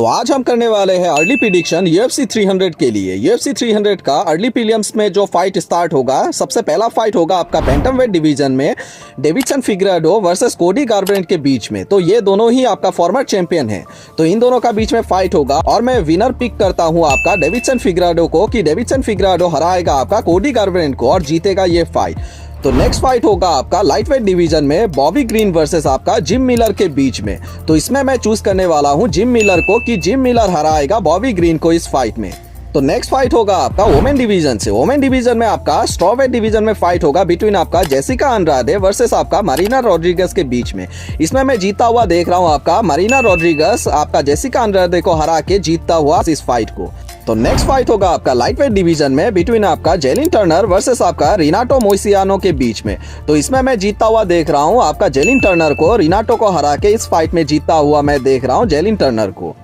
तो आज हम करने वाले हैं अर्ली प्रिडिक्शन UFC 300 के लिए। UFC 300 का अर्ली प्रीलिम्स में जो फाइट स्टार्ट होगा, सबसे पहला फाइट होगा आपका बैंटमवेट डिवीजन में डेविडसन फिगरेडो वर्सेस कोडी गारब्रेंट के बीच में। तो ये दोनों ही आपका फॉर्मर चैंपियन है, तो इन दोनों का बीच में फाइट होगा और मैं विनर पिक करता हूँ आपका डेविडसन फिगरेडो को कि डेविडसन फिगरेडो हराएगा आपका कोडी गारब्रेंट को और जीतेगा ये फाइट। तो नेक्स्ट फाइट होगा आपका लाइटवेट डिवीजन में बॉबी ग्रीन वर्सेस आपका जिम मिलर के बीच में। तो इसमें मैं चूज करने वाला हूं जिम मिलर को कि जिम मिलर हराएगा बॉबी ग्रीन को इस फाइट में। तो नेक्स्ट फाइट होगा आपका वोमेन डिवीजन से। वोमेन डिवीजन में आपका स्ट्रॉवेट डिवीजन में फाइट होगा बिटवीन आपका जेसिका अंड्राडे वर्सेस आपका मारीना रॉड्रिगस के बीच में। इसमें मैं जीता हुआ देख रहा हूं आपका मारीना रॉड्रिगस आपका जेसिका अंड्राडे को हरा के जीतता हुआ इस फाइट को। तो नेक्स्ट फाइट होगा आपका लाइटवेट डिवीजन में बिटवीन आपका जेलिन टर्नर वर्सेस आपका रिनाटो मोइसियानो के बीच में। तो इसमें मैं जीतता हुआ देख रहा हूं आपका जेलिन टर्नर को, रिनाटो को हरा के इस फाइट में जीतता हुआ मैं देख रहा हूं जेलिन टर्नर को।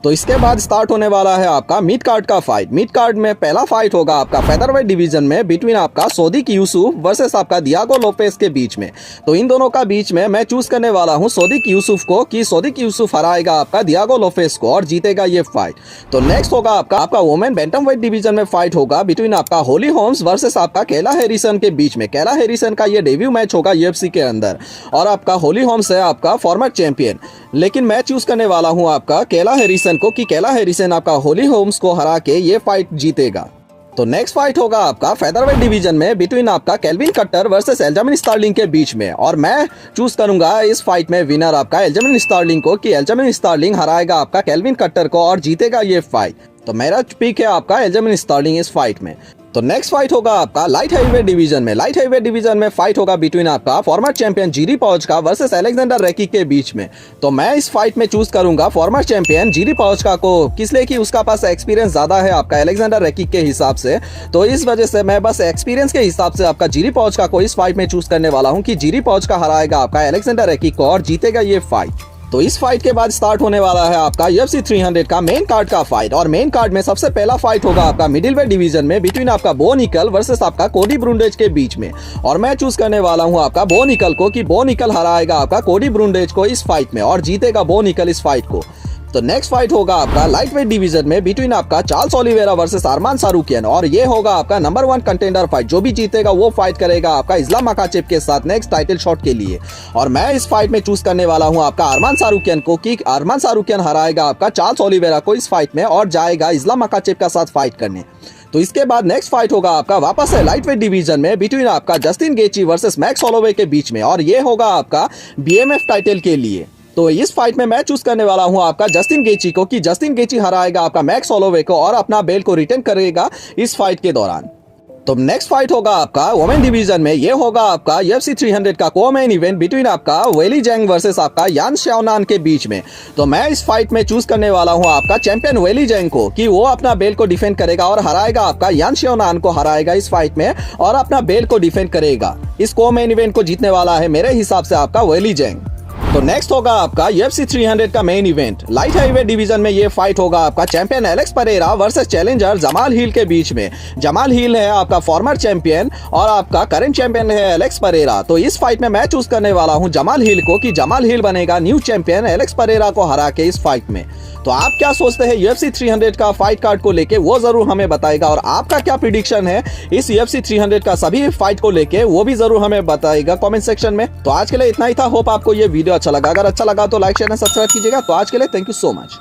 तो इसके बाद स्टार्ट होने वाला है आपका मिड कार्ड का फाइट। मिड कार्ड में पहला फाइट होगा आपका फेदरवेट डिवीजन में बिटवीन आपका सोदिक यूसुफ वर्सेस आपका दियागो लोपेस के बीच में। तो इन दोनों का बीच में मैं चूज करने वाला हूं सोदिक यूसुफ को कि सोदिक यूसुफ हराएगा आपका दियागो लोपेस को और जीतेगा ये फाइट। तो नेक्स्ट होगा आपका वुमेन बैंटमवेट डिवीजन में फाइट होगा बिटवीन आपका होली होम्स वर्सेस आपका कैला हैरिसन के बीच में। कैला हैरिसन का ये डेब्यू मैच होगा यूएफसी के अंदर और आपका होली होम्स है आपका फॉर्मर चैंपियन, लेकिन मैं चूज करने वाला हूं आपका कैला हैरिसन को कि कैला हैरिसन आपका होली होम्स को हरा के ये फाइट जीतेगा। तो नेक्स्ट फाइट होगा आपका फेदरवेट डिवीजन में बिटवीन आपका केल्विन कट्टर वर्सेस एल्जामिन स्टार्लिंग के बीच में और मैं चूज करूंगा इस फाइट में विनर आपका एल्जामिन स्टार्लिंग को कि एल्जामिन स्टार्लिंग हराएगा आपका केल्विन कट्टर को और जीतेगा ये फाइट। तो मेरा पिक है आपका एल्जामिन स्टार्लिंग इस फाइट में। तो नेक्स्ट फाइट होगा आपका लाइट हैवीवेट डिवीजन में। लाइट हैवीवेट डिवीजन में फाइट होगा बिटवीन आपका फॉर्मर चैंपियन जीरी पॉचका वर्सेस अलेक्जेंडर रैकिक के बीच में। तो मैं इस फाइट में चूज करूंगा फॉर्मर चैंपियन जीरी पॉचका को, किसलिए कि उसका पास एक्सपीरियंस ज्यादा है आपका अलेक्जेंडर रैकिक के हिसाब से। तो इस वजह से मैं बस एक्सपीरियंस के हिसाब से आपका जीरी पॉचका को इस फाइट में चूज करने वाला हूं कि जीरी पॉचका हराएगा आपका अलेक्जेंडर रैकिक को और जीतेगा ये फाइट। तो इस फाइट के बाद स्टार्ट होने वाला है आपका UFC 300 का मेन कार्ड का फाइट और मेन कार्ड में सबसे पहला फाइट होगा आपका मिडिलवेट डिवीजन में बिटवीन आपका बो निकल वर्सेस आपका कोडी ब्रूंडेज के बीच में और मैं चूज करने वाला हूं आपका बो निकल को कि बो निकल हराएगा आपका कोडी ब्रूंडेज को इस फाइट में और जीतेगा बो निकल इस फाइट को। तो नेक्स्ट फाइट होगा आपका लाइटवेट डिवीजन में बिटवीन आपका चार्ल्स ओलिवेरा वर्सेस अरमान सारूकियन और ये होगा आपका नंबर 1 कंटेंडर फाइट। जो भी जीतेगा वो फाइट करेगा आपका इस्लाम मकाचेव के साथ नेक्स्ट टाइटल शॉट के लिए और मैं इस फाइट में चूज करने वाला हूं आपका अरमान सारूकियन को कि अरमान सारूकियन हराएगा आपका चार्ल्स ओलिवेरा को इस फाइट में और जाएगा इस्लाम मकाचेव का साथ फाइट करने। तो इसके बाद नेक्स्ट फाइट होगा आपका वापस है लाइटवेट डिवीजन में बिटवीन आपका जस्टिन गेची वर्सेस मैक्स होलोवे के बीच में और ये होगा आपका BMF टाइटल के लिए। तो इस फाइट में मैं चूज करने वाला हूं आपका जस्टिन गेची को कि जस्टिन गेची हराएगा आपका मैक्स होलोवे को और अपना बेल्ट को रिटेन करेगा इस फाइट के दौरान। तो नेक्स्ट फाइट होगा आपका वुमेन डिवीजन में, ये होगा आपका UFC 300 का को-मेन इवेंट बिटवीन आपका वेली जैंग वर्सेस आपका यान शाओनान के बीच में। तो मैं इस फाइट में चूज करने वाला हूं आपका चैंपियन वेली जैंग को कि वो अपना बेल्ट को डिफेंड करेगा और हराएगा आपका यान शाओनान को हराएगा इस फाइट में और अपना बेल्ट को डिफेंड करेगा। इस को-मेन इवेंट को जीतने वाला है मेरे हिसाब से आपका वेली जैंग। तो नेक्स्ट होगा आपका UFC 300 का main event light heavyweight division में ये फाइट होगा आपका champion Alex Pereira versus challenger Jamal Hill के बीच में। जमाल हिल है आपका फॉर्मर चैंपियन और आपका करंट चैंपियन है एलेक्स परेरा। तो इस फाइट में मैं चूज करने वाला हूं जमाल हिल को कि जमाल हिल बनेगा न्यू चैंपियन एलेक्स परेरा को हरा के इस फाइट में। तो आप क्या सोचते हैं UFC 300 का फाइट कार्ड को लेके, वो जरूर हमें बताएगा और आपका क्या प्रिडिक्शन है इस UFC 300 का सभी फाइट को लेके, वो भी जरूर हमें बताएगा कमेंट सेक्शन में। तो आज के लिए इतना ही था। होप आपको ये वीडियो अच्छा लगा। अगर अच्छा लगा तो लाइक शेयर एंड सब्सक्राइब कीजिएगा। तो आज के लिए थैंक यू सो मच।